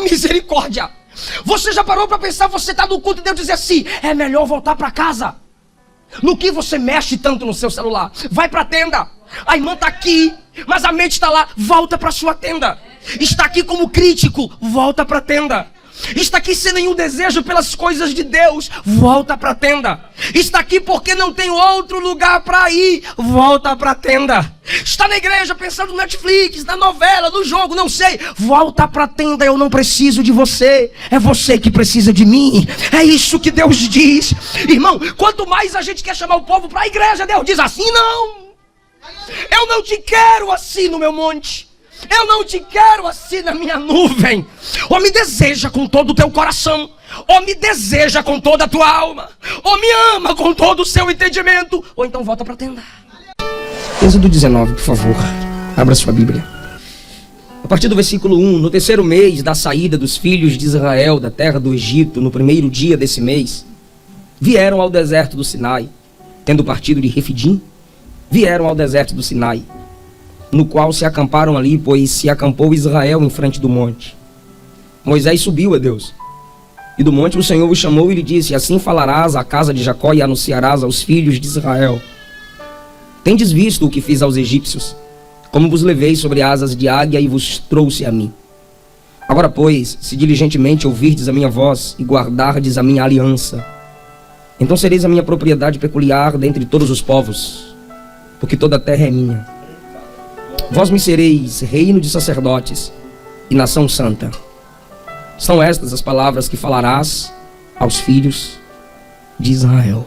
Misericórdia. Você já parou para pensar, você está no culto e Deus dizer assim, é melhor voltar para casa. No que você mexe tanto no seu celular? Vai para a tenda. A irmã está aqui, mas a mente está lá. Volta para sua tenda. Está aqui como crítico, volta para a tenda. Está aqui sem nenhum desejo pelas coisas de Deus, volta para a tenda. Está aqui porque não tem outro lugar para ir, volta para a tenda. Está na igreja pensando no Netflix, na novela, no jogo, não sei. Volta para a tenda, eu não preciso de você. É você que precisa de mim. É isso que Deus diz. Irmão, quanto mais a gente quer chamar o povo para a igreja, Deus diz assim, não. Eu não te quero assim no meu monte. Eu não te quero assim na minha nuvem. Ou me deseja com todo o teu coração, ou me deseja com toda a tua alma, ou me ama com todo o seu entendimento, ou então volta para a tenda. Êxodo 19, por favor, abra sua Bíblia. A partir do versículo 1, no terceiro mês da saída dos filhos de Israel da terra do Egito, no primeiro dia desse mês, vieram ao deserto do Sinai, tendo partido de Refidim, vieram ao deserto do Sinai, no qual se acamparam ali, pois se acampou Israel em frente do monte. Moisés subiu a Deus, e do monte o Senhor o chamou e lhe disse, assim falarás à casa de Jacó e anunciarás aos filhos de Israel. Tendes visto o que fiz aos egípcios, como vos levei sobre asas de águia e vos trouxe a mim. Agora, pois, se diligentemente ouvirdes a minha voz e guardardes a minha aliança, então sereis a minha propriedade peculiar dentre todos os povos, porque toda a terra é minha. Vós me sereis reino de sacerdotes e nação santa. São estas as palavras que falarás aos filhos de Israel.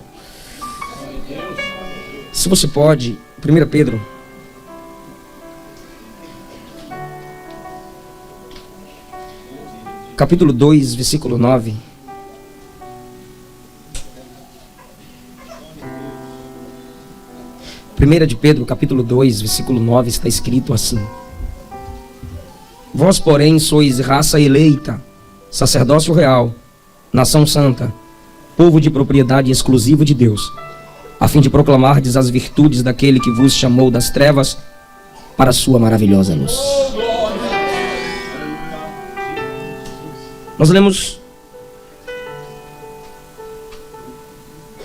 Se você pode, 1 Pedro. Capítulo 2, versículo 9. Primeira de Pedro, capítulo 2, versículo 9, está escrito assim. Vós, porém, sois raça eleita, sacerdócio real, nação santa, povo de propriedade exclusiva de Deus, a fim de proclamardes as virtudes daquele que vos chamou das trevas para a sua maravilhosa luz. Nós lemos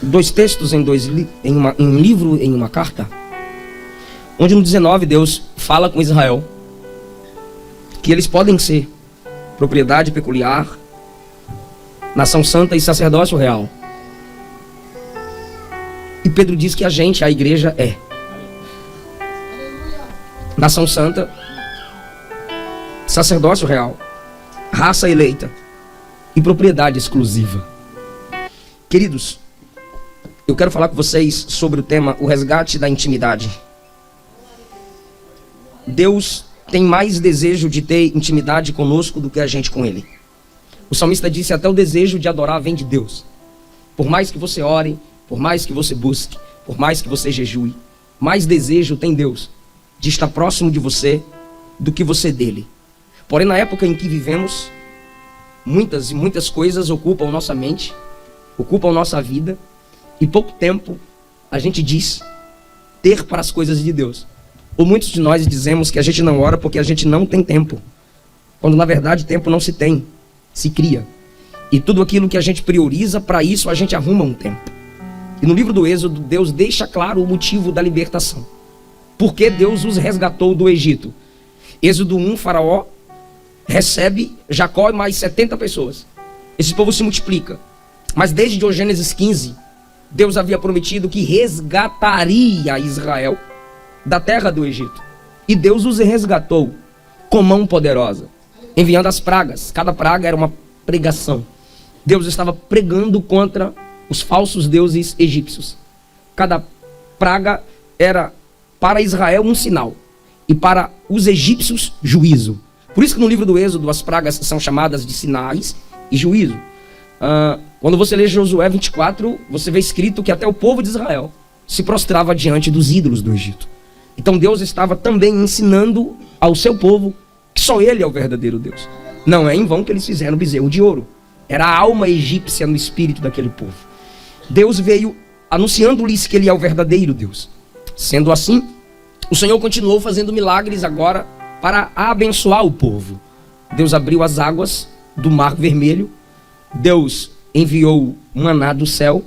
dois textos em um livro, em uma carta, onde no 19 Deus fala com Israel que eles podem ser propriedade peculiar, nação santa e sacerdócio real. E Pedro diz que a igreja é nação santa, sacerdócio real, raça eleita e propriedade exclusiva. Queridos, eu quero falar com vocês sobre o tema, o resgate da intimidade. Deus tem mais desejo de ter intimidade conosco do que a gente com Ele. O salmista disse, até o desejo de adorar vem de Deus. Por mais que você ore, por mais que você busque, por mais que você jejue, mais desejo tem Deus de estar próximo de você do que você dele. Porém, na época em que vivemos, muitas e muitas coisas ocupam nossa mente, ocupam nossa vida, e pouco tempo a gente diz ter para as coisas de Deus. Ou muitos de nós dizemos que a gente não ora porque a gente não tem tempo, quando na verdade tempo não se tem, se cria. E tudo aquilo que a gente prioriza, para isso a gente arruma um tempo. E no livro do Êxodo, Deus deixa claro o motivo da libertação. Por que Deus os resgatou do Egito? Êxodo 1, Faraó recebe Jacó e mais 70 pessoas. Esse povo se multiplica. Mas desde Gênesis 15, Deus havia prometido que resgataria Israel da terra do Egito. E Deus os resgatou com mão poderosa, enviando as pragas. Cada praga era uma pregação. Deus estava pregando contra os falsos deuses egípcios. Cada praga era para Israel um sinal, e para os egípcios juízo. Por isso que no livro do Êxodo as pragas são chamadas de sinais e juízo. Quando você lê Josué 24, você vê escrito que até o povo de Israel se prostrava diante dos ídolos do Egito. Então Deus estava também ensinando ao seu povo que só Ele é o verdadeiro Deus. Não é em vão que eles fizeram bezerro de ouro. Era a alma egípcia no espírito daquele povo. Deus veio anunciando-lhes que Ele é o verdadeiro Deus. Sendo assim, o Senhor continuou fazendo milagres agora para abençoar o povo. Deus abriu as águas do Mar Vermelho, Deus enviou maná do céu,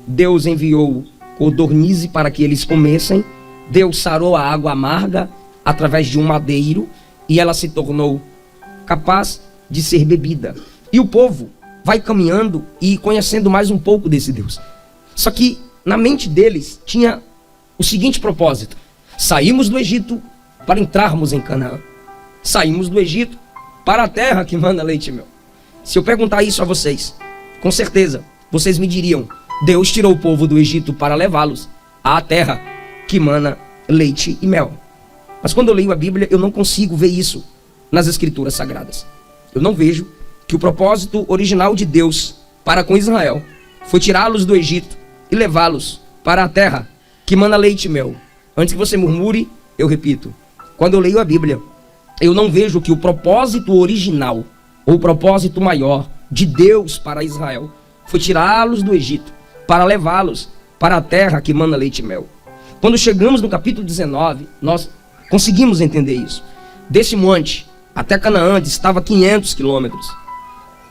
Deus enviou codornize para que eles comessem, Deus sarou a água amarga através de um madeiro e ela se tornou capaz de ser bebida. E o povo vai caminhando e conhecendo mais um pouco desse Deus. Só que na mente deles tinha o seguinte propósito: saímos do Egito para entrarmos em Canaã. Saímos do Egito para a terra que manda leite e mel. Se eu perguntar isso a vocês, com certeza vocês me diriam: Deus tirou o povo do Egito para levá-los à terra que mana leite e mel. Mas quando eu leio a Bíblia, eu não consigo ver isso nas Escrituras Sagradas. Eu não vejo que o propósito original de Deus para com Israel foi tirá-los do Egito e levá-los para a terra que mana leite e mel. Antes que você murmure, eu repito: quando eu leio a Bíblia, eu não vejo que o propósito original ou o propósito maior de Deus para Israel foi tirá-los do Egito para levá-los para a terra que mana leite e mel. Quando chegamos no capítulo 19, nós conseguimos entender isso. Desse monte até Canaã distava 500 quilômetros.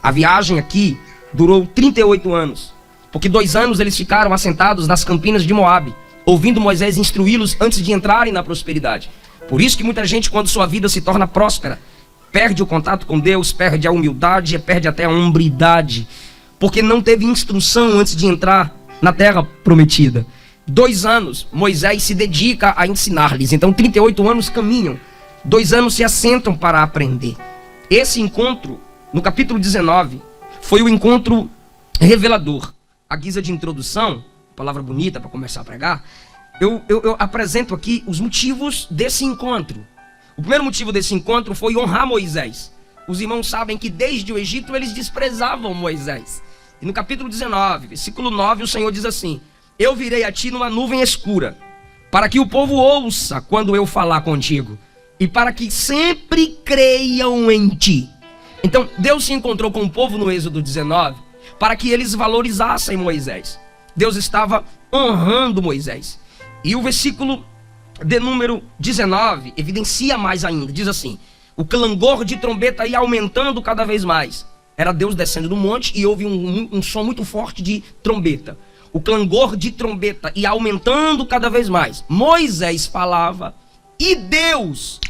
A viagem aqui durou 38 anos, porque 2 anos eles ficaram assentados nas campinas de Moabe, ouvindo Moisés instruí-los antes de entrarem na prosperidade. Por isso que muita gente, quando sua vida se torna próspera, perde o contato com Deus, perde a humildade, perde até a hombridade, porque não teve instrução antes de entrar na terra prometida. 2 anos Moisés se dedica a ensinar-lhes, então 38 anos caminham, 2 anos se assentam para aprender. Esse encontro, no capítulo 19, foi o encontro revelador. À guisa de introdução, palavra bonita para começar a pregar, eu apresento aqui os motivos desse encontro. O primeiro motivo desse encontro foi honrar Moisés. Os irmãos sabem que desde o Egito eles desprezavam Moisés. E no capítulo 19, versículo 9, o Senhor diz assim: eu virei a ti numa nuvem escura, para que o povo ouça quando eu falar contigo, e para que sempre creiam em ti. Então Deus se encontrou com o povo no Êxodo 19, para que eles valorizassem Moisés. Deus estava honrando Moisés. E o versículo de número 19 evidencia mais ainda. Diz assim: o clangor de trombeta ia aumentando cada vez mais. Era Deus descendo do monte e houve um som muito forte de trombeta. O clangor de trombeta ia aumentando cada vez mais. Moisés falava e Deus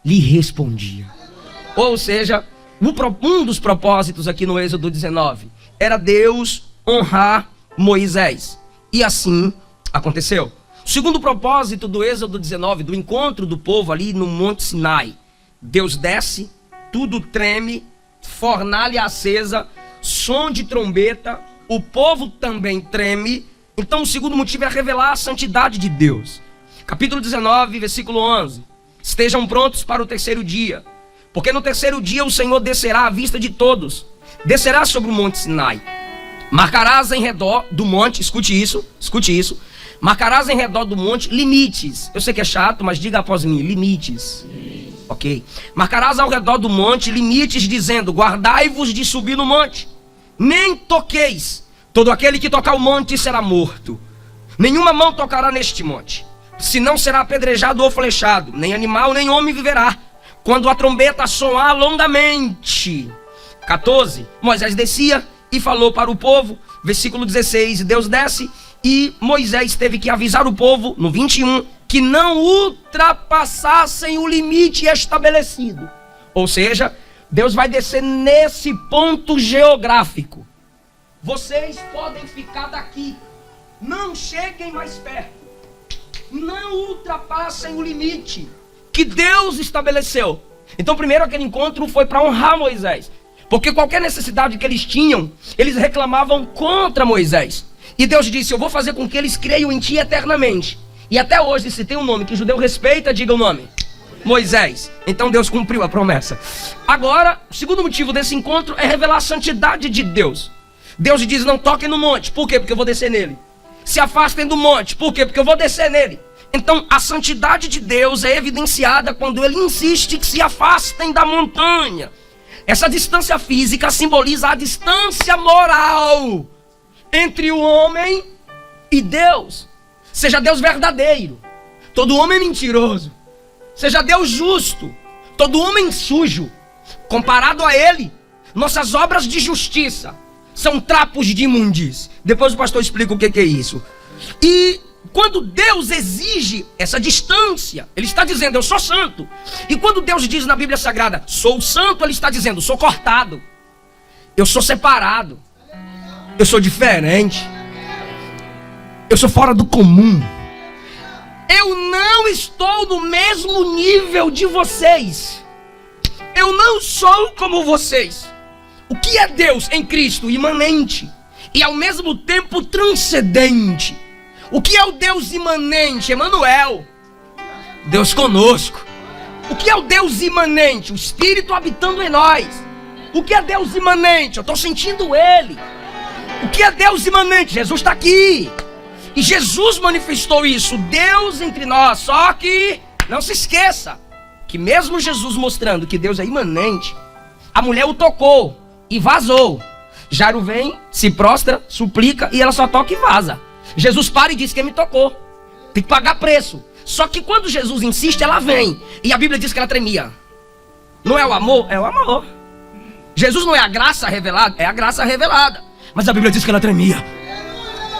lhe respondia. Ou seja, um dos propósitos aqui no Êxodo 19 era Deus honrar Moisés. E assim aconteceu. O segundo propósito do Êxodo 19, do encontro do povo ali no Monte Sinai: Deus desce, tudo treme, fornalha acesa, som de trombeta, o povo também treme. Então o segundo motivo é revelar a santidade de Deus. Capítulo 19, versículo 11: estejam prontos para o 3º dia, porque no 3º dia o Senhor descerá à vista de todos, descerá sobre o Monte Sinai. Marcarás em redor do monte, escute isso, marcarás em redor do monte limites. Eu sei que é chato, mas diga após mim: limites. Ok. Marcarás ao redor do monte limites, dizendo: guardai-vos de subir no monte, nem toqueis. Todo aquele que tocar o monte será morto. Nenhuma mão tocará neste monte, senão será apedrejado ou flechado. Nem animal, nem homem viverá, quando a trombeta soar longamente. 14. Moisés descia e falou para o povo. Versículo 16. Deus desce e Moisés teve que avisar o povo, no 21, que não ultrapassassem o limite estabelecido. Ou seja, Deus vai descer nesse ponto geográfico. Vocês podem ficar daqui, não cheguem mais perto, não ultrapassem o limite que Deus estabeleceu. Então primeiro aquele encontro foi para honrar Moisés, porque qualquer necessidade que eles tinham, eles reclamavam contra Moisés. E Deus disse: eu vou fazer com que eles creiam em ti eternamente. E até hoje, se tem um nome que o judeu respeita, diga o nome: Moisés. Então Deus cumpriu a promessa. Agora, o segundo motivo desse encontro é revelar a santidade de Deus. Deus diz: não toquem no monte. Por quê? Porque eu vou descer nele. Se afastem do monte. Por quê? Porque eu vou descer nele. Então a santidade de Deus é evidenciada quando ele insiste que se afastem da montanha. Essa distância física simboliza a distância moral entre o homem e Deus. Seja Deus verdadeiro, todo homem mentiroso. Seja Deus justo, todo homem sujo. Comparado a ele, Nossas obras de justiça são trapos de imundície. Depois o pastor explica o que é isso. E quando Deus exige essa distância, Ele está dizendo, eu sou santo. E quando Deus diz na Bíblia Sagrada, sou santo, Ele está dizendo, sou cortado. Eu sou separado. Eu sou diferente. Eu sou fora do comum. Eu não estou no mesmo nível de vocês. Eu não sou como vocês. O que é Deus em Cristo? Imanente e ao mesmo tempo transcendente. O que é o Deus imanente? Emanuel, Deus conosco. O que é o Deus imanente? O Espírito habitando em nós. O que é Deus imanente? Eu estou sentindo Ele. O que é Deus imanente? Jesus está aqui. E Jesus manifestou isso, Deus entre nós. Só que não se esqueça que mesmo Jesus mostrando que Deus é imanente, a mulher o tocou e vazou. Jairo vem, se prostra, suplica e ela só toca e vaza. Jesus para e diz, quem me tocou? Tem que pagar preço. Só que quando Jesus insiste, ela vem. E a Bíblia diz que ela tremia. Não é o amor? É o amor. Jesus não é a graça revelada? É a graça revelada. Mas a Bíblia diz que ela tremia.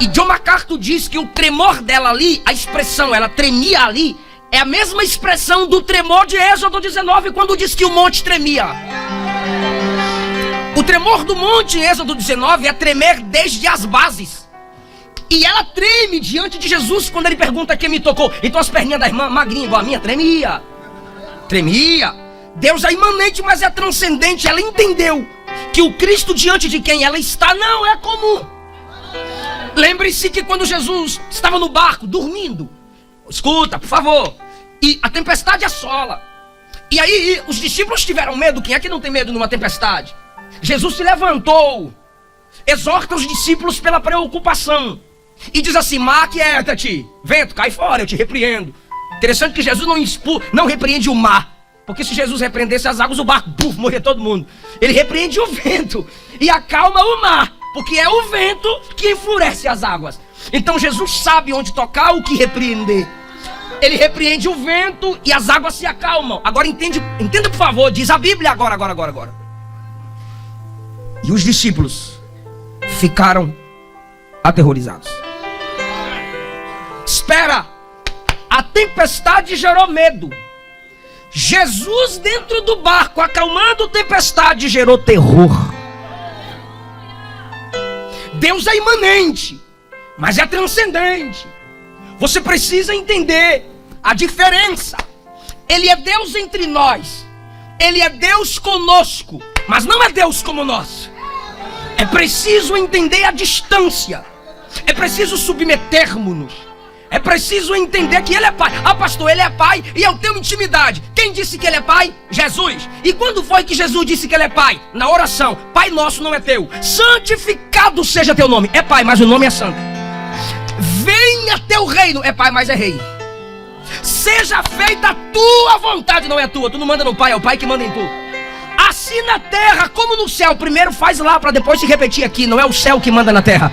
E John MacArthur diz que o tremor dela ali, a expressão, ela tremia ali, é a mesma expressão do tremor de Êxodo 19, quando diz que o monte tremia. O tremor do monte em Êxodo 19 é tremer desde as bases. E ela treme diante de Jesus quando ele pergunta quem me tocou. Então as perninhas da irmã magrinha igual a minha tremia. Tremia. Deus é imanente, mas é transcendente. Ela entendeu que o Cristo diante de quem ela está não é comum. Lembre-se que quando Jesus estava no barco, dormindo, escuta, por favor, e a tempestade assola. E aí os discípulos tiveram medo. Quem é que não tem medo numa tempestade? Jesus se levantou, exorta os discípulos pela preocupação e diz assim, mar, aquieta-te, vento, cai fora, eu te repreendo. Interessante que Jesus não repreende o mar, porque se Jesus repreendesse as águas, o barco, morria todo mundo. Ele repreende o vento e acalma o mar, porque é o vento que enfurece as águas. Então Jesus sabe onde tocar, o que repreender. Ele repreende o vento e as águas se acalmam. Agora entenda por favor, diz a Bíblia agora. E os discípulos ficaram aterrorizados. Espera, a tempestade gerou medo. Jesus dentro do barco, acalmando a tempestade, gerou terror. Deus é imanente, mas é transcendente. Você precisa entender a diferença. Ele é Deus entre nós. Ele é Deus conosco, mas não é Deus como nós. É preciso entender a distância. É preciso submetermos-nos. É preciso entender que Ele é Pai. Ah, pastor, Ele é Pai e eu tenho intimidade. Quem disse que Ele é Pai? Jesus. E quando foi que Jesus disse que Ele é Pai? Na oração. Pai nosso não é teu. Santificado seja teu nome. É Pai, mas o nome é santo. Venha teu reino. É Pai, mas é rei. Seja feita a tua vontade, não é a tua. Tu não manda no Pai, é o Pai que manda em tu. Assim na terra como no céu. Primeiro faz lá para depois se repetir aqui. Não é o céu que manda na terra.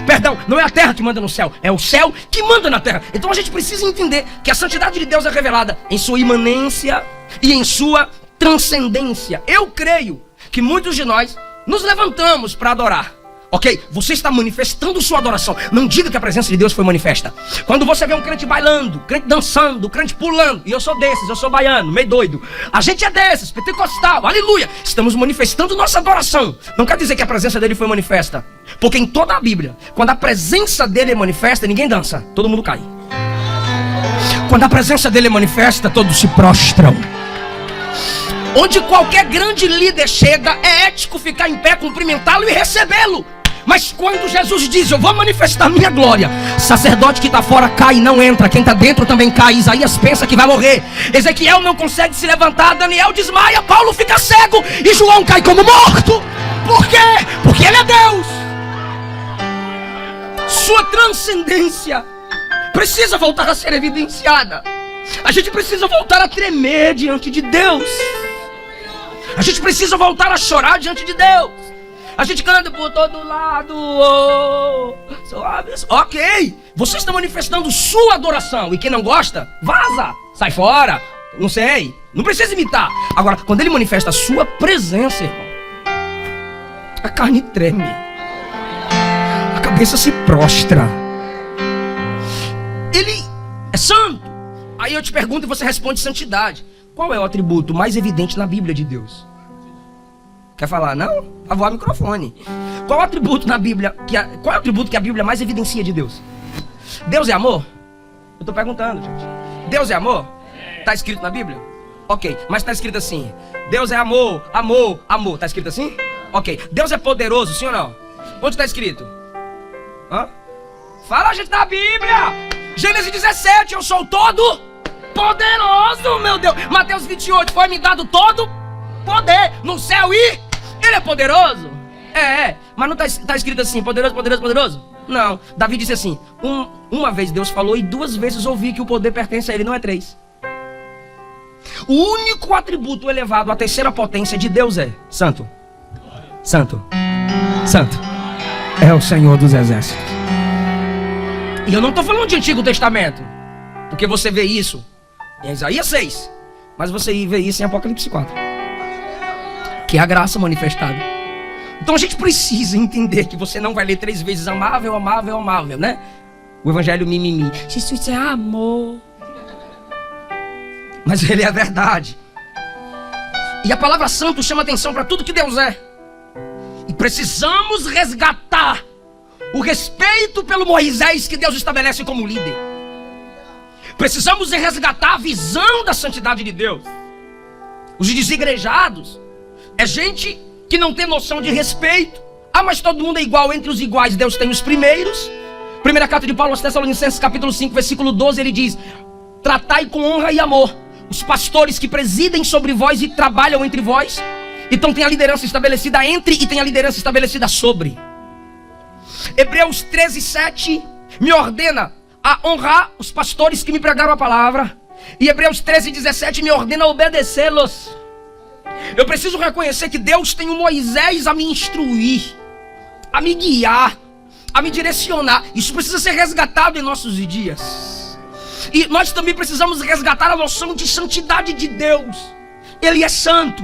Perdão, não é a terra que manda no céu, é o céu que manda na terra. Então a gente precisa entender que a santidade de Deus é revelada em sua imanência e em sua transcendência. Eu creio que muitos de nós nos levantamos para adorar. Ok? Você está manifestando sua adoração. Não diga que a presença de Deus foi manifesta. Quando você vê um crente bailando, crente dançando, crente pulando, e eu sou desses, eu sou baiano, meio doido. A gente é desses, pentecostal, aleluia. Estamos manifestando nossa adoração. Não quer dizer que a presença dele foi manifesta. Porque em toda a Bíblia, quando a presença dele é manifesta, ninguém dança, todo mundo cai. Quando a presença dele é manifesta, todos se prostram. Onde qualquer grande líder chega, é ético ficar em pé, cumprimentá-lo e recebê-lo. Mas quando Jesus diz, eu vou manifestar minha glória, sacerdote que está fora cai e não entra, quem está dentro também cai. Isaías pensa que vai morrer, Ezequiel não consegue se levantar, Daniel desmaia, Paulo fica cego e João cai como morto. Por quê? Porque ele é Deus. Sua transcendência precisa voltar a ser evidenciada. A gente precisa voltar a tremer diante de Deus. A gente precisa voltar a chorar diante de Deus. A gente canta por todo lado, ok, você está manifestando sua adoração. E quem não gosta, vaza, sai fora. Não sei, não precisa imitar. Agora, quando ele manifesta a sua presença, irmão, A carne treme. A cabeça se prostra. Ele é santo. Aí eu te pergunto e você responde santidade. Qual é o atributo mais evidente na Bíblia de Deus? Quer falar? Não? Vai voar o microfone. Qual é o atributo na Bíblia qual é o atributo que a Bíblia mais evidencia de Deus? Deus é amor? Eu estou perguntando, gente. Deus é amor? Está escrito na Bíblia? Ok, mas está escrito assim: Deus é amor, amor, amor. Está escrito assim? Ok. Deus é poderoso, sim ou não? Onde está escrito? Hã? Fala, gente, da Bíblia. Gênesis 17, eu sou todo poderoso, meu Deus. Mateus 28, foi me dado todo poder no céu e ele é poderoso. Mas não está escrito assim, poderoso, poderoso, poderoso? Não, Davi disse assim: uma vez Deus falou e 2 vezes ouvi que o poder pertence a ele, não é 3. O único atributo elevado à terceira potência de Deus é santo. Santo. Santo. É o Senhor dos exércitos. E eu não estou falando de Antigo Testamento, porque você vê isso em Isaías 6, mas você vê isso em Apocalipse 4, que é a graça manifestada. Então a gente precisa entender que você não vai ler 3 vezes amável, amável, amável, né? O evangelho mimimi. Jesus é amor. Mas ele é a verdade. E a palavra santo chama atenção para tudo que Deus é. E precisamos resgatar o respeito pelo Moisés que Deus estabelece como líder. Precisamos resgatar a visão da santidade de Deus. Os desigrejados é gente que não tem noção de respeito. Ah, mas todo mundo é igual. Entre os iguais Deus tem os primeiros. Primeira carta de Paulo aos Tessalonicenses, capítulo 5, versículo 12, ele diz: tratai com honra e amor os pastores que presidem sobre vós e trabalham entre vós. Então tem a liderança estabelecida entre e tem a liderança estabelecida sobre. Hebreus 13, 7 me ordena a honrar os pastores que me pregaram a palavra. E Hebreus 13, 17 me ordena a obedecê-los. Eu preciso reconhecer que Deus tem um Moisés a me instruir, a me guiar, a me direcionar. Isso precisa ser resgatado em nossos dias. E nós também precisamos resgatar a noção de santidade de Deus. Ele é santo.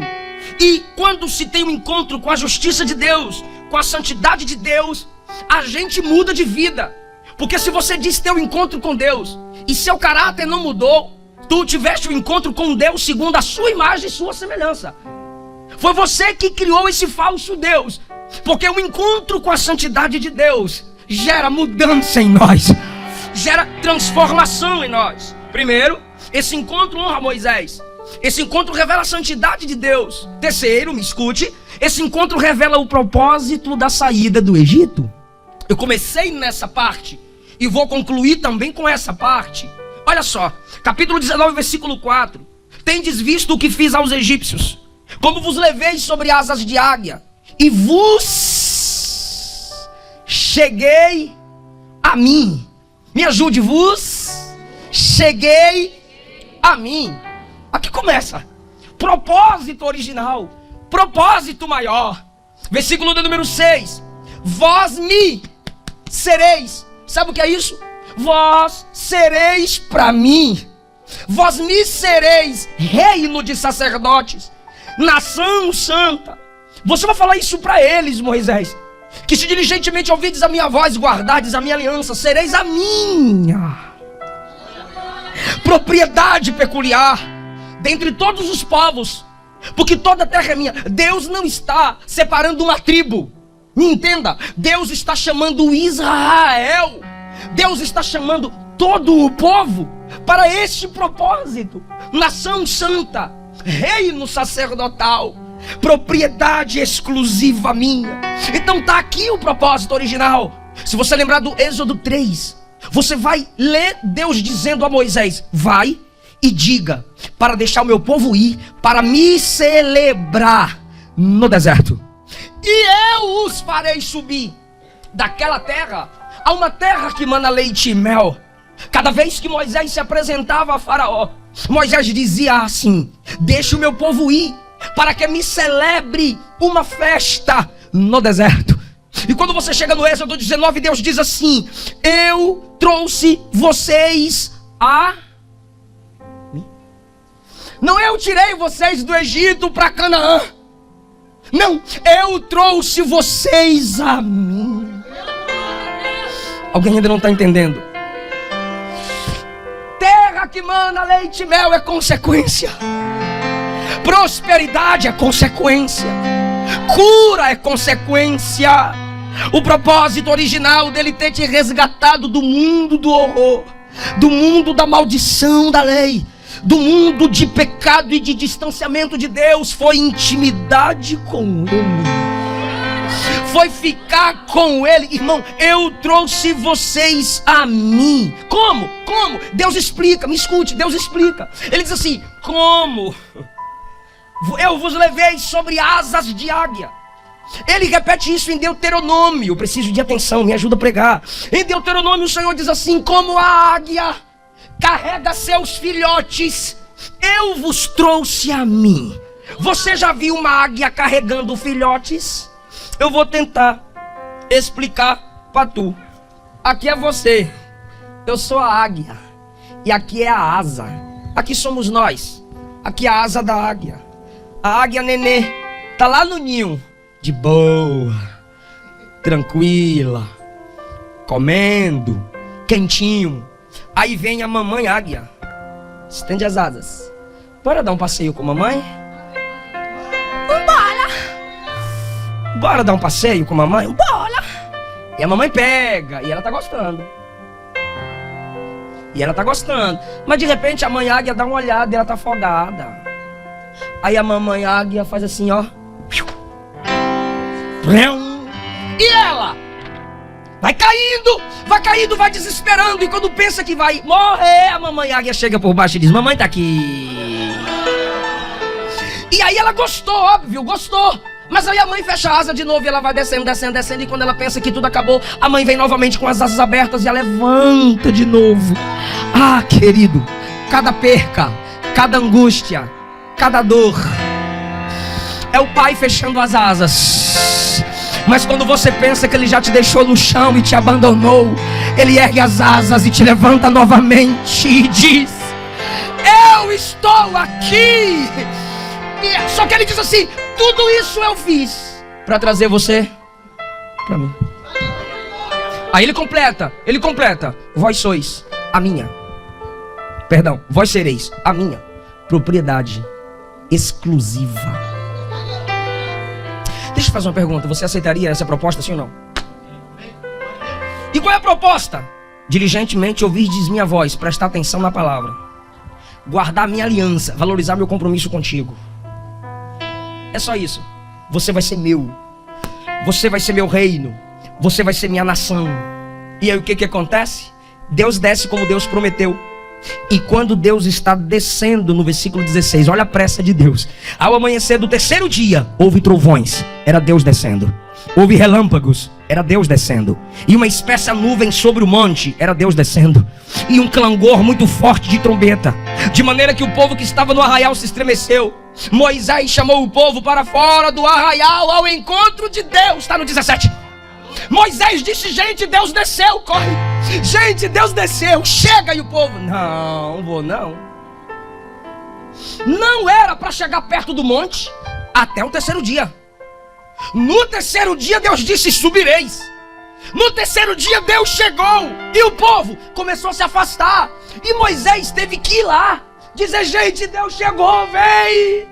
E quando se tem um encontro com a justiça de Deus, com a santidade de Deus, a gente muda de vida. Porque se você diz ter um encontro com Deus e seu caráter não mudou, tu tiveste um encontro com Deus segundo a sua imagem e sua semelhança. Foi você que criou esse falso Deus. Porque o encontro com a santidade de Deus gera mudança em nós, gera transformação em nós. Primeiro, esse encontro honra Moisés. Esse encontro revela a santidade de Deus. Terceiro, me escute, esse encontro revela o propósito da saída do Egito. Eu comecei nessa parte e vou concluir também com essa parte. Olha só, capítulo 19, versículo 4. Tendes visto o que fiz aos egípcios, como vos levei sobre asas de águia, e vos cheguei a mim. Me ajude, vos cheguei a mim. Aqui começa. Propósito original, propósito maior. Versículo de número 6. Vós me sereis. Sabe o que é isso? Vós sereis para mim. Vós me sereis reino de sacerdotes, nação santa. Você vai falar isso para eles, Moisés. Que se diligentemente ouvides a minha voz, guardardes a minha aliança, sereis a minha propriedade peculiar dentre todos os povos, porque toda a terra é minha. Deus não está separando uma tribo. Me entenda, Deus está chamando Israel. Deus está chamando todo o povo para este propósito. Nação santa, reino sacerdotal, propriedade exclusiva minha. Então está aqui o propósito original. Se você lembrar do Êxodo 3, você vai ler Deus dizendo a Moisés: vai e diga para deixar o meu povo ir, para me celebrar no deserto. E eu os farei subir daquela terra a uma terra que mana leite e mel. Cada vez que Moisés se apresentava a Faraó, Moisés dizia assim: deixa o meu povo ir, para que me celebre uma festa no deserto. E quando você chega no Êxodo 19, Deus diz assim: eu trouxe vocês a... Não, eu tirei vocês do Egito para Canaã. Não, eu trouxe vocês a mim. Alguém ainda não está entendendo? Terra que mana leite e mel é consequência. Prosperidade é consequência. Cura é consequência. O propósito original dele ter te resgatado do mundo do horror, do mundo da maldição da lei, do mundo de pecado e de distanciamento de Deus, foi intimidade com Ele, foi ficar com Ele. Irmão, eu trouxe vocês a mim. Como? Como? Deus explica, me escute, Deus explica. Ele diz assim: como? Eu vos levei sobre asas de águia. Ele repete isso em Deuteronômio. Eu preciso de atenção, me ajuda a pregar. Em Deuteronômio o Senhor diz assim: como a águia carrega seus filhotes, eu vos trouxe a mim. Você já viu uma águia carregando filhotes? Eu vou tentar explicar para tu. Aqui é você, eu sou a águia, e aqui é a asa. Aqui somos nós. Aqui é a asa da águia. A águia nenê tá lá no ninho, de boa, tranquila, comendo, quentinho. Aí vem a mamãe águia, estende as asas. Bora dar um passeio com a mamãe? Bora! Bora dar um passeio com a mamãe? Bora! E a mamãe pega, e ela tá gostando. E ela tá gostando. Mas de repente a mãe águia dá uma olhada e ela tá afogada. Aí a mamãe águia faz assim, ó. E ela vai caindo, vai desesperando. E quando pensa que vai morrer, a mamãe águia chega por baixo e diz: mamãe tá aqui. E aí ela gostou, óbvio, gostou. Mas aí a mãe fecha a asa de novo e ela vai descendo, descendo, descendo. E quando ela pensa que tudo acabou, a mãe vem novamente com as asas abertas e ela levanta de novo. Ah, querido, cada perca, cada angústia, cada dor, é o pai fechando as asas. Mas quando você pensa que ele já te deixou no chão e te abandonou, ele ergue as asas e te levanta novamente e diz: eu estou aqui. Só que ele diz assim: tudo isso eu fiz para trazer você para mim. Aí ele completa: vós sois a minha, perdão, vós sereis a minha propriedade exclusiva. Deixa eu fazer uma pergunta: você aceitaria essa proposta, sim ou não? E qual é a proposta? Diligentemente ouvirdes minha voz, prestar atenção na palavra, guardar minha aliança, valorizar meu compromisso contigo. É só isso. Você vai ser meu, você vai ser meu reino, você vai ser minha nação. E aí o que acontece? Deus desce como Deus prometeu. E quando Deus está descendo, no versículo 16, olha a pressa de Deus. Ao amanhecer do terceiro dia, houve trovões, era Deus descendo. Houve relâmpagos, era Deus descendo. E uma espessa nuvem sobre o monte, era Deus descendo. E um clangor muito forte de trombeta, de maneira que o povo que estava no arraial se estremeceu. Moisés chamou o povo para fora do arraial ao encontro de Deus. Está no 17. Moisés disse: gente, Deus desceu, corre. Gente, Deus desceu, chega. E o povo: não vou não. Não era para chegar perto do monte até o terceiro dia. No terceiro dia Deus disse: subireis. No terceiro dia Deus chegou e o povo começou a se afastar. E Moisés teve que ir lá dizer: gente, Deus chegou, vem.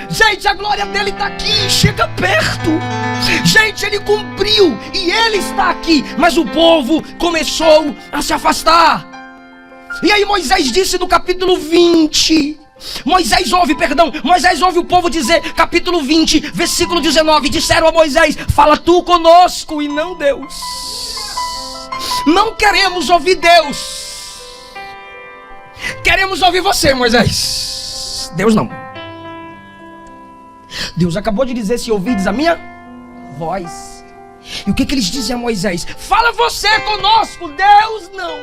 Gente, a glória dele está aqui, chega perto. Gente, ele cumpriu e ele está aqui. Mas o povo começou a se afastar. E aí Moisés disse no capítulo 20, Moisés ouve o povo dizer, capítulo 20, versículo 19, disseram a Moisés: fala tu conosco e não Deus. Não queremos ouvir Deus, queremos ouvir você, Moisés. Deus não. Deus acabou de dizer: se ouvides a minha voz. E o que eles dizem a Moisés? Fala você conosco, Deus não.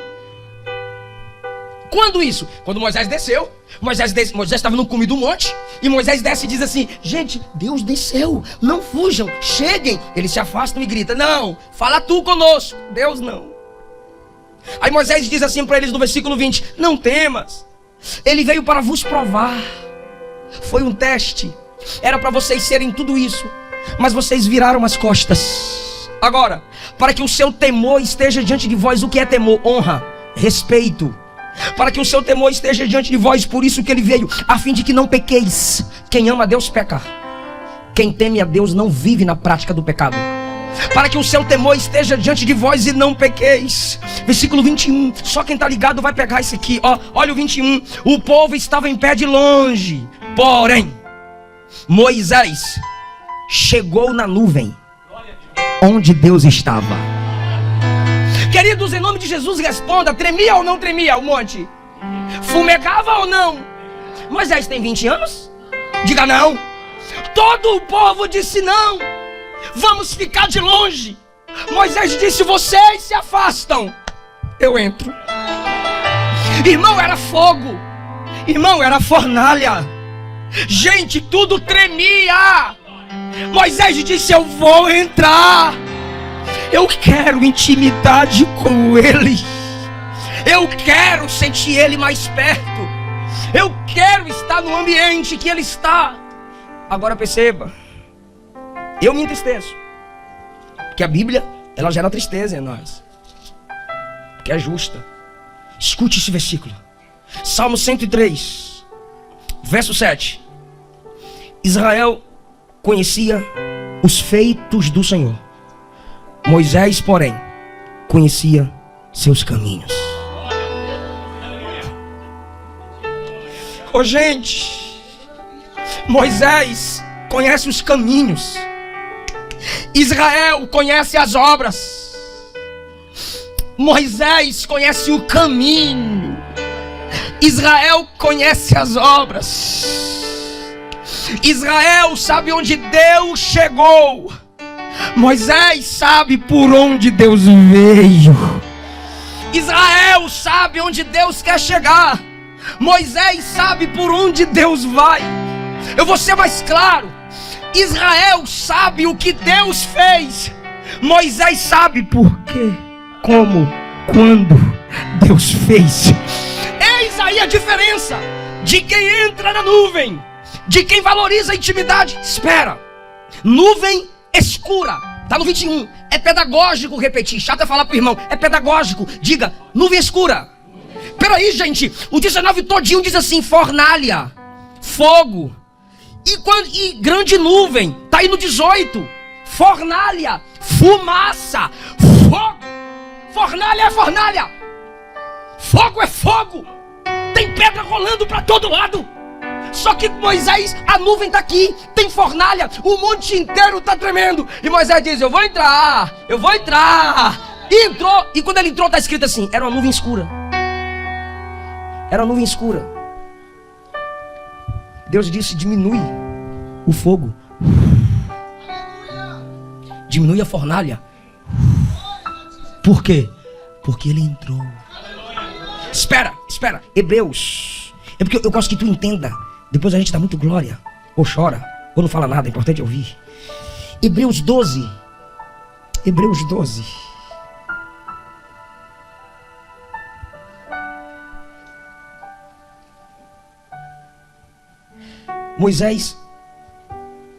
Quando isso? Quando Moisés desceu. Moisés estava no cume do monte. E Moisés desce e diz assim: gente, Deus desceu, não fujam, cheguem. Eles se afastam e gritam: não, fala tu conosco, Deus não. Aí Moisés diz assim para eles no versículo 20: não temas, ele veio para vos provar. Foi um teste. Era para vocês serem tudo isso, mas vocês viraram as costas. Agora, para que o seu temor esteja diante de vós, o que é temor? Honra, respeito. Para que o seu temor esteja diante de vós, por isso que ele veio, a fim de que não pequeis. Quem ama a Deus peca. Quem teme a Deus não vive na prática do pecado. Para que o seu temor esteja diante de vós e não pequeis. Versículo 21, só quem está ligado vai pegar isso aqui. Olha o 21, o povo estava em pé de longe, porém Moisés chegou na nuvem onde Deus estava. Queridos, em nome de Jesus, responda: tremia ou não tremia o monte? Fumegava ou não? Moisés tem 20 anos? Diga não. Todo o povo disse não. Vamos ficar de longe. Moisés disse: vocês se afastam, eu entro. Irmão, era fogo. Irmão, era fornalha. Gente, tudo tremia. Moisés disse: eu vou entrar. Eu quero intimidade com ele. Eu quero sentir ele mais perto. Eu quero estar no ambiente que ele está. Agora perceba, eu me entristeço, porque a Bíblia, ela gera tristeza em nós, porque é justa. Escute esse versículo, Salmo 103, verso 7. Israel conhecia os feitos do Senhor, Moisés, porém, conhecia seus caminhos. Oh, gente, Moisés conhece os caminhos, Israel conhece as obras, Moisés conhece o caminho, Israel conhece as obras. Israel sabe onde Deus chegou, Moisés sabe por onde Deus veio. Israel sabe onde Deus quer chegar, Moisés sabe por onde Deus vai. Eu vou ser mais claro: Israel sabe o que Deus fez, Moisés sabe por quê, como, quando Deus fez. Eis aí a diferença de quem entra na nuvem, de quem valoriza a intimidade. Espera, nuvem escura, está no 21. É pedagógico repetir, chato é falar para o irmão, é pedagógico. Diga, nuvem escura. Peraí, gente, o 19 todinho diz assim: fornalha, fogo. E grande nuvem, está aí no 18. Fornalha, fumaça, fogo. Fornalha é fornalha, fogo é fogo. Tem pedra rolando para todo lado. Só que Moisés, a nuvem está aqui, tem fornalha, o monte inteiro está tremendo. E Moisés diz: eu vou entrar, eu vou entrar. E entrou, e quando ele entrou está escrito assim: era uma nuvem escura. Era uma nuvem escura. Deus disse: diminui o fogo, diminui a fornalha. Por quê? Porque ele entrou. Espera, Hebreus. É porque eu gosto que tu entenda. Depois a gente dá muito glória, ou chora, ou não fala nada, é importante ouvir. Hebreus 12. Hebreus 12. Moisés,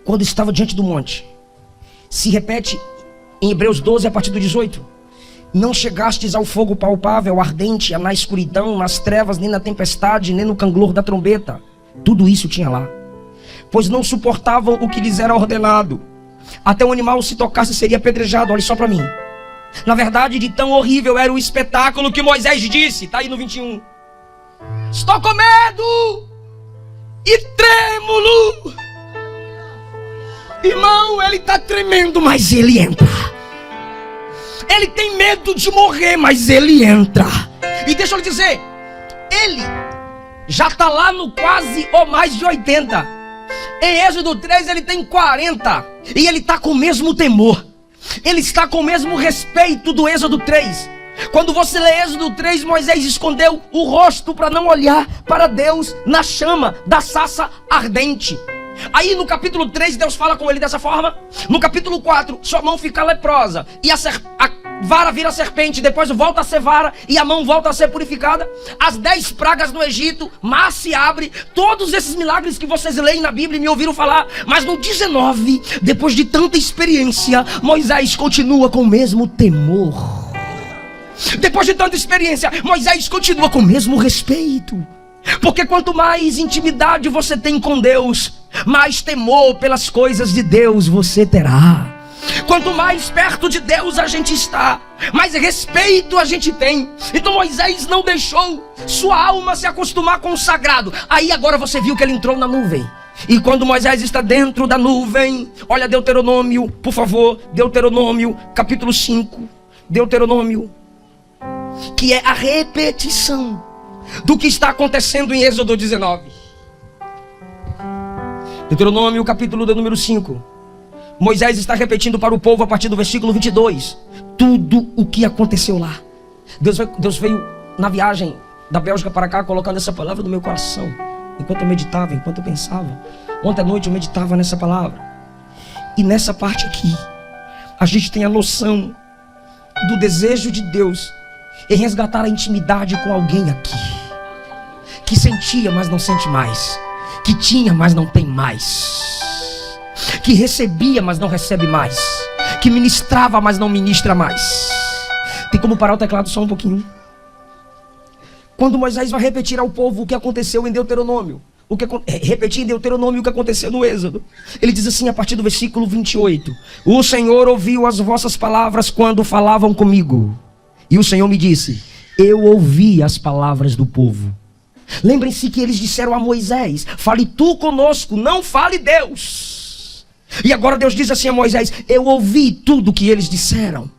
quando estava diante do monte, se repete em Hebreus 12 a partir do 18. Não chegastes ao fogo palpável, ardente, na escuridão, nas trevas, nem na tempestade, nem no canglor da trombeta. Tudo isso tinha lá. Pois não suportavam o que lhes era ordenado. Até o animal se tocasse seria apedrejado. Olha só para mim. Na verdade, de tão horrível era o espetáculo que Moisés disse. Está aí no 21. Estou com medo e trêmulo. Irmão, ele está tremendo, mas ele entra. Ele tem medo de morrer, mas ele entra. E deixa eu lhe dizer, ele já está lá no quase ou mais de 80. Em Êxodo 3 ele tem 40. E ele está com o mesmo temor. Ele está com o mesmo respeito do Êxodo 3. Quando você lê Êxodo 3, Moisés escondeu o rosto para não olhar para Deus na chama da sarça ardente. Aí no capítulo 3 Deus fala com ele dessa forma. No capítulo 4, sua mão fica leprosa. E vara vira serpente, depois volta a ser vara e a mão volta a ser purificada. As 10 pragas no Egito, mar se abre, todos esses milagres que vocês leem na Bíblia e me ouviram falar. Mas no 19, depois de tanta experiência, Moisés continua com o mesmo temor. Depois de tanta experiência, Moisés continua com o mesmo respeito. Porque quanto mais intimidade você tem com Deus, mais temor pelas coisas de Deus você terá. Quanto mais perto de Deus a gente está, mais respeito a gente tem. Então Moisés não deixou sua alma se acostumar com o sagrado. Aí agora você viu que ele entrou na nuvem. E quando Moisés está dentro da nuvem, olha Deuteronômio, por favor, Deuteronômio, capítulo 5. Deuteronômio, que é a repetição do que está acontecendo em Êxodo 19. Deuteronômio, capítulo de número 5. Moisés está repetindo para o povo a partir do versículo 22 tudo o que aconteceu lá. Deus veio na viagem da Bélgica para cá colocando essa palavra no meu coração. Enquanto eu meditava, enquanto eu pensava. Ontem à noite eu meditava nessa palavra. E nessa parte aqui, a gente tem a noção do desejo de Deus em resgatar a intimidade com alguém aqui. Que sentia, mas não sente mais. Que tinha, mas não tem mais. Que recebia, mas não recebe mais. Que ministrava, mas não ministra mais. Tem como parar o teclado só um pouquinho? Quando Moisés vai repetir ao povo o que aconteceu em Deuteronômio, repetir em Deuteronômio o que aconteceu no Êxodo, ele diz assim a partir do versículo 28: O Senhor ouviu as vossas palavras quando falavam comigo. E o Senhor me disse: eu ouvi as palavras do povo. Lembrem-se que eles disseram a Moisés: fale tu conosco, não fale Deus. E agora Deus diz assim a Moisés: eu ouvi tudo que eles disseram,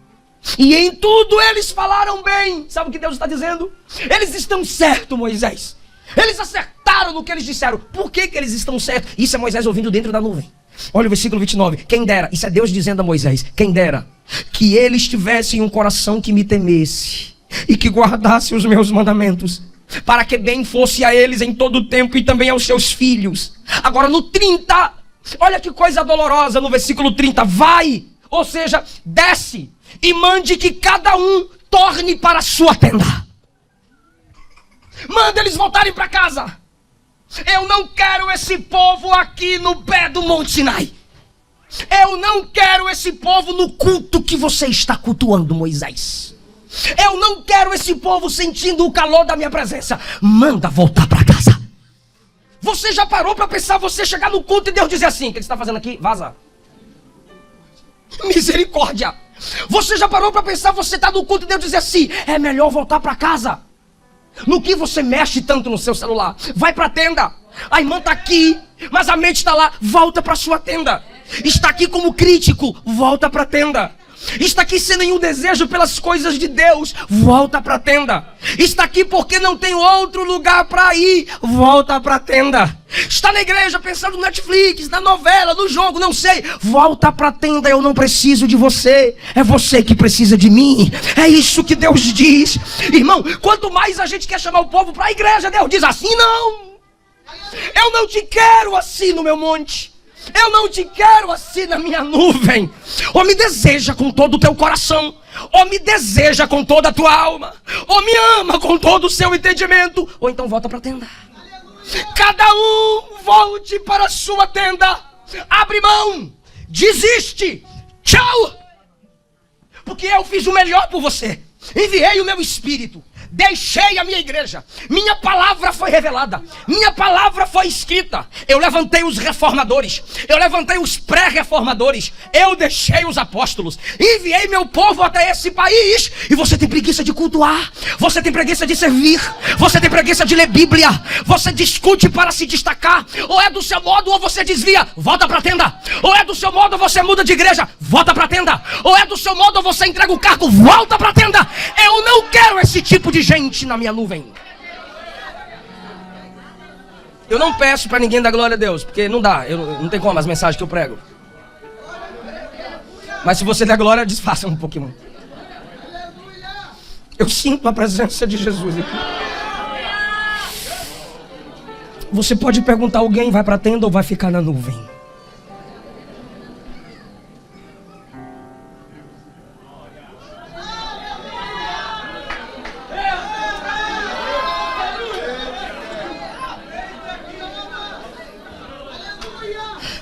e em tudo eles falaram bem. Sabe o que Deus está dizendo? Eles estão certos, Moisés. Eles acertaram no que eles disseram. Por que eles estão certos? Isso é Moisés ouvindo dentro da nuvem. Olha o versículo 29. Quem dera, isso é Deus dizendo a Moisés: quem dera que eles tivessem um coração que me temesse e que guardasse os meus mandamentos, para que bem fosse a eles em todo o tempo e também aos seus filhos. Agora no 30, olha que coisa dolorosa no versículo 30. Vai, ou seja, desce e mande que cada um torne para a sua tenda. Manda eles voltarem para casa. Eu não quero esse povo aqui no pé do Monte Sinai. Eu não quero esse povo no culto que você está cultuando, Moisés. Eu não quero esse povo sentindo o calor da minha presença. Manda voltar para casa. Você já parou para pensar, você chegar no culto e Deus dizer assim: o que ele está fazendo aqui? Vaza. Misericórdia. Você já parou para pensar, você está no culto e Deus dizer assim: é melhor voltar para casa. No que você mexe tanto no seu celular? Vai para a tenda. A irmã está aqui, mas a mente está lá. Volta para sua tenda. Está aqui como crítico. Volta para a tenda. Está aqui sem nenhum desejo pelas coisas de Deus. Volta para a tenda. Está aqui porque não tem outro lugar para ir. Volta para a tenda. Está na igreja pensando no Netflix, na novela, no jogo, não sei. Volta para a tenda. Eu não preciso de você. É você que precisa de mim. É isso que Deus diz. Irmão, quanto mais a gente quer chamar o povo para a igreja, Deus diz assim: não. Eu não te quero assim no meu monte. Eu não te quero assim na minha nuvem. Ou me deseja com todo o teu coração, ou me deseja com toda a tua alma, ou me ama com todo o seu entendimento, ou então volta para a tenda. Cada um volte para a sua tenda. Abre mão, desiste, tchau. Porque eu fiz o melhor por você. Enviei o meu espírito. Deixei a minha igreja. Minha palavra foi revelada. Minha palavra foi escrita. Eu levantei os reformadores. Eu levantei os pré-reformadores. Eu deixei os apóstolos. Enviei meu povo até esse país. E você tem preguiça de cultuar. Você tem preguiça de servir. Você tem preguiça de ler Bíblia. Você discute para se destacar. Ou é do seu modo ou você desvia. Volta para a tenda. Ou é do seu modo ou você muda de igreja. Volta para a tenda. Ou é do seu modo ou você entrega o cargo. Volta para a tenda. Eu não quero esse tipo de gente na minha nuvem. Eu não peço para ninguém dar glória a Deus, porque não dá, não tem como as mensagens que eu prego. Mas se você der glória, desfaça um pouquinho. Eu sinto a presença de Jesus aqui. Você pode perguntar a alguém: vai para a tenda ou vai ficar na nuvem?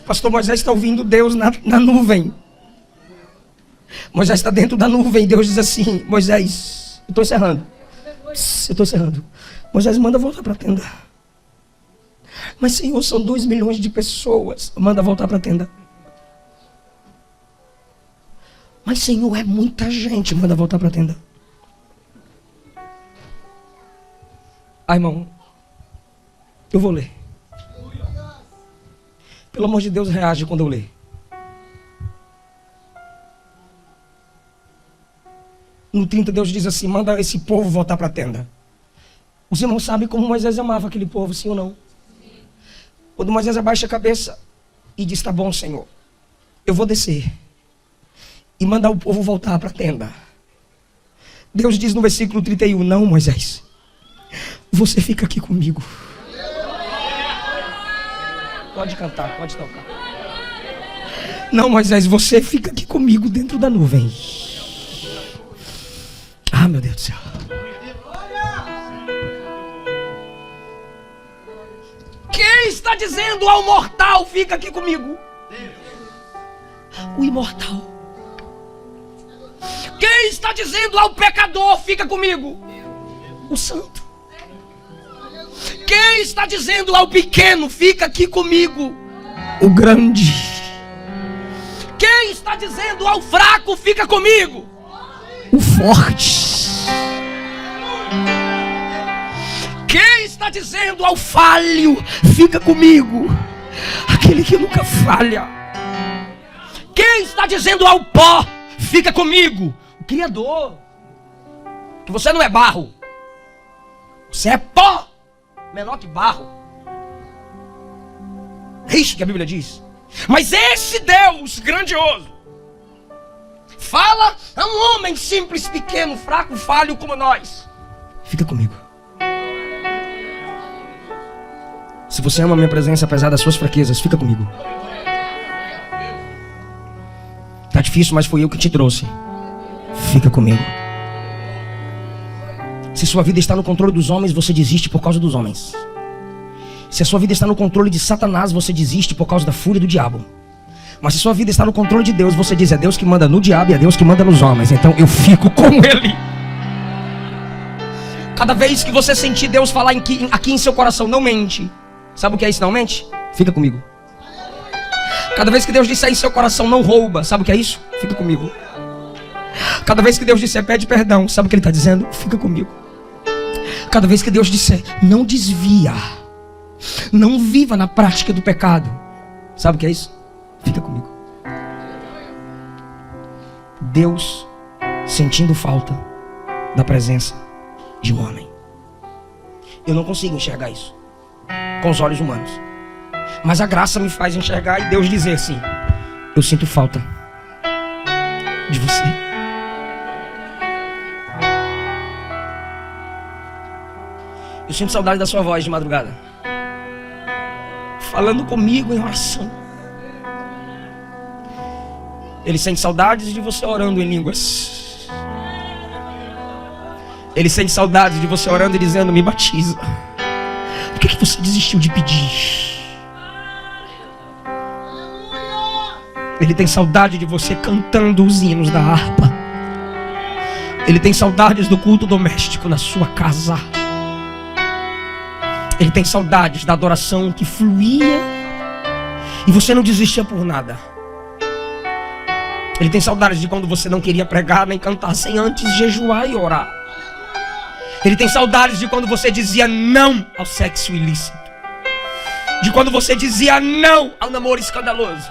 Pastor, Moisés está ouvindo Deus na nuvem. Moisés está dentro da nuvem. Deus diz assim: Moisés, eu estou encerrando. Moisés, manda voltar para a tenda. Mas Senhor, são 2 milhões de pessoas. Manda voltar para a tenda. Mas Senhor, é muita gente. Manda voltar para a tenda. Irmão, eu vou ler. Pelo amor de Deus, reage quando eu ler. No 30, Deus diz assim: manda esse povo voltar para a tenda. Os irmãos sabem como Moisés amava aquele povo, sim ou não? Quando Moisés abaixa a cabeça e diz: tá bom, Senhor, eu vou descer e mandar o povo voltar para a tenda. Deus diz no versículo 31: não, Moisés, você fica aqui comigo. Pode cantar, pode tocar. Não, Moisés, você fica aqui comigo dentro da nuvem. Ah, meu Deus do céu. Quem está dizendo ao mortal: fica aqui comigo? O imortal. Quem está dizendo ao pecador: fica comigo? O santo. Quem está dizendo ao pequeno: fica aqui comigo? O grande. Quem está dizendo ao fraco: fica comigo? O forte. Quem está dizendo ao falho: fica comigo? Aquele que nunca falha. Quem está dizendo ao pó: fica comigo? O Criador. Que você não é barro, você é pó, menor que barro. É isso que a Bíblia diz. Mas esse Deus grandioso fala a um homem simples, pequeno, fraco, falho como nós: fica comigo. Se você ama a minha presença apesar das suas fraquezas, fica comigo. Tá difícil, mas foi eu que te trouxe. Fica comigo. Se sua vida está no controle dos homens, você desiste por causa dos homens. Se a sua vida está no controle de Satanás, você desiste por causa da fúria do diabo. Mas se sua vida está no controle de Deus, você diz: é Deus que manda no diabo e é Deus que manda nos homens. Então eu fico com Ele. Cada vez que você sentir Deus falar aqui em seu coração: não mente. Sabe o que é isso, não mente? Fica comigo. Cada vez que Deus disser em seu coração: não rouba. Sabe o que é isso? Fica comigo. Cada vez que Deus disser: pede perdão. Sabe o que Ele está dizendo? Fica comigo. Cada vez que Deus disser: não desvia, não viva na prática do pecado. Sabe o que é isso? Fica comigo. Deus sentindo falta da presença de um homem. Eu não consigo enxergar isso com os olhos humanos, mas a graça me faz enxergar e Deus dizer assim: eu sinto falta de você. Eu sinto saudade da sua voz de madrugada, falando comigo em oração. Ele sente saudades de você orando em línguas. Ele sente saudades de você orando e dizendo: me batiza. Por que você desistiu de pedir? Ele tem saudade de você cantando os hinos da harpa. Ele tem saudades do culto doméstico na sua casa. Ele tem saudades da adoração que fluía e você não desistia por nada. Ele tem saudades de quando você não queria pregar nem cantar sem antes jejuar e orar. Ele tem saudades de quando você dizia não ao sexo ilícito, de quando você dizia não ao namoro escandaloso.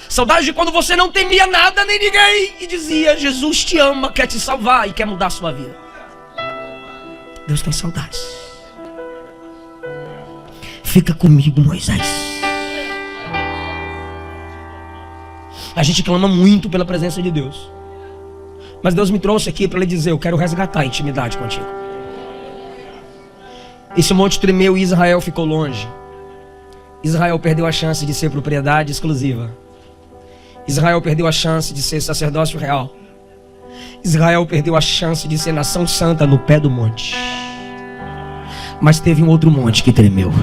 Saudades de quando você não temia nada nem ninguém e dizia: Jesus te ama, quer te salvar e quer mudar a sua vida. Deus tem saudades. Fica comigo, Moisés. A gente clama muito pela presença de Deus, mas Deus me trouxe aqui para lhe dizer: eu quero resgatar a intimidade contigo. Esse monte tremeu e Israel ficou longe. Israel perdeu a chance de ser propriedade exclusiva. Israel perdeu a chance de ser sacerdócio real. Israel perdeu a chance de ser nação santa no pé do monte. Mas teve um outro monte que tremeu.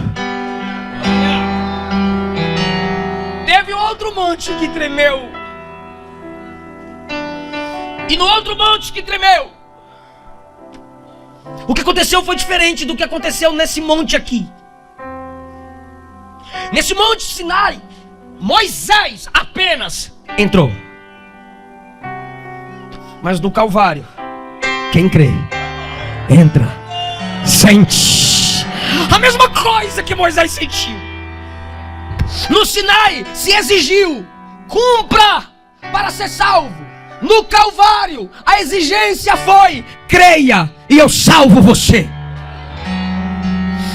monte que tremeu. E no outro monte que tremeu. O que aconteceu foi diferente do que aconteceu nesse monte aqui. Nesse monte Sinai, Moisés apenas entrou. Mas no Calvário, quem crê, entra, sente a mesma coisa que Moisés sentiu. No Sinai se exigiu: cumpra para ser salvo. No Calvário a exigência foi: creia e eu salvo você.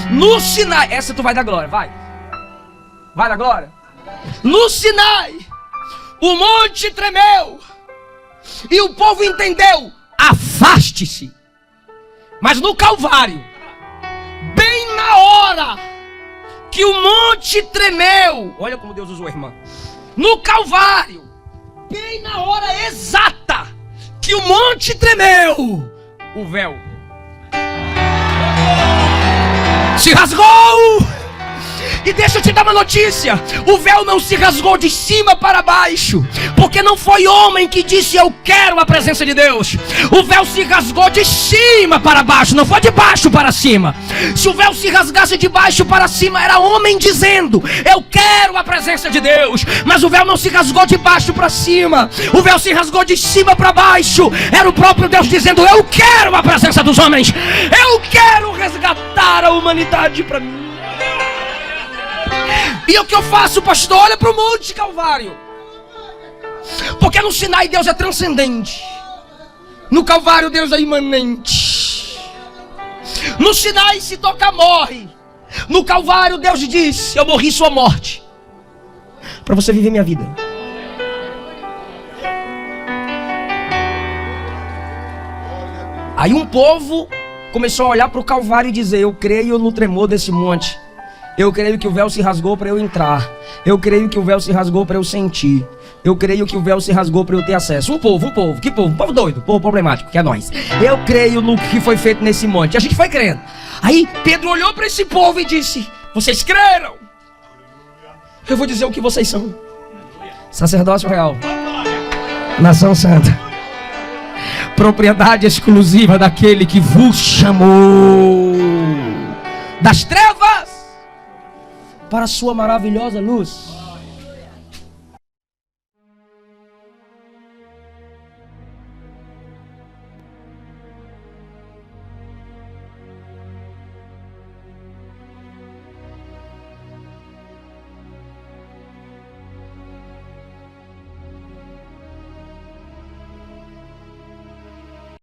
No Sinai, essa tu vai dar glória, vai dar glória. No Sinai o monte tremeu e o povo entendeu: afaste-se. Mas no Calvário, bem na hora que o monte tremeu, olha como Deus usou, irmã. No Calvário, bem na hora exata que o monte tremeu, o véu se rasgou. E deixa eu te dar uma notícia: o véu não se rasgou de cima para baixo, porque não foi homem que disse eu quero a presença de Deus. O véu se rasgou de cima para baixo, não foi de baixo para cima. Se o véu se rasgasse de baixo para cima, era homem dizendo eu quero a presença de Deus. Mas o véu não se rasgou de baixo para cima, o véu se rasgou de cima para baixo. Era o próprio Deus dizendo eu quero a presença dos homens, eu quero resgatar a humanidade para mim. E o que eu faço, pastor? Olha para o Monte Calvário. Porque no Sinai Deus é transcendente, no Calvário Deus é imanente. No Sinai se toca morre, no Calvário Deus diz eu morri sua morte para você viver minha vida. Aí um povo começou a olhar para o Calvário e dizer eu creio no tremor desse monte. Eu creio que o véu se rasgou para eu entrar. Eu creio que o véu se rasgou para eu sentir. Eu creio que o véu se rasgou para eu ter acesso. Um povo, que povo? Um povo doido, povo problemático, que é nós. Eu creio no que foi feito nesse monte. A gente foi crendo. Aí Pedro olhou para esse povo e disse: vocês creram? Eu vou dizer o que vocês são: sacerdócio real, nação santa, propriedade exclusiva daquele que vos chamou das trevas para a sua maravilhosa luz.